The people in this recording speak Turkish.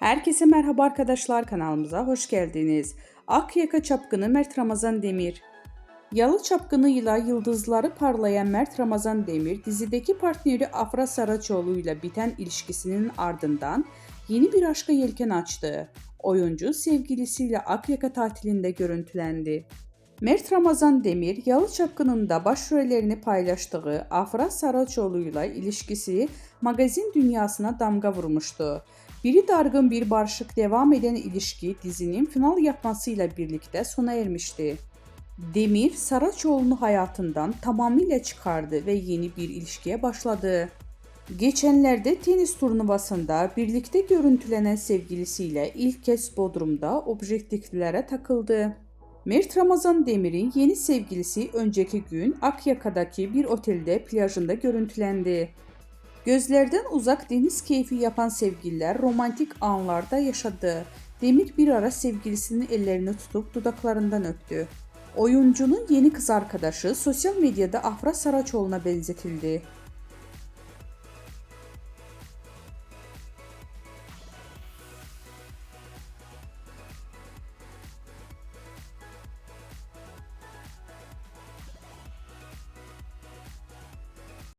Herkese merhaba arkadaşlar, kanalımıza hoş geldiniz. Akyaka çapkını Mert Ramazan Demir. Yalı çapkınıyla yıldızları parlayan Mert Ramazan Demir, dizideki partneri Afra Saraçoğlu ile biten ilişkisinin ardından yeni bir aşka yelken açtı. Oyuncu sevgilisiyle Akyaka tatilinde görüntülendi. Mert Ramazan Demir, Yalı Çapkını'nda başrollerini paylaştığı Afra Saraçoğlu'yla ilişkisi magazin dünyasına damga vurmuştu. Biri dargın bir barışık devam eden ilişki dizinin final yapmasıyla birlikte sona ermişti. Demir, Saraçoğlu'nu hayatından tamamıyla çıkardı ve yeni bir ilişkiye başladı. Geçenlerde tenis turnuvasında birlikte görüntülenen sevgilisiyle ilk kez Bodrum'da objektiflere takıldı. Mert Ramazan Demir'in yeni sevgilisi önceki gün Akyaka'daki bir otelde plajında görüntülendi. Gözlerden uzak deniz keyfi yapan sevgililer romantik anlarda yaşadı. Demir bir ara sevgilisinin ellerini tutup dudaklarından öptü. Oyuncunun yeni kız arkadaşı sosyal medyada Afra Saraçoğlu'na benzetildi.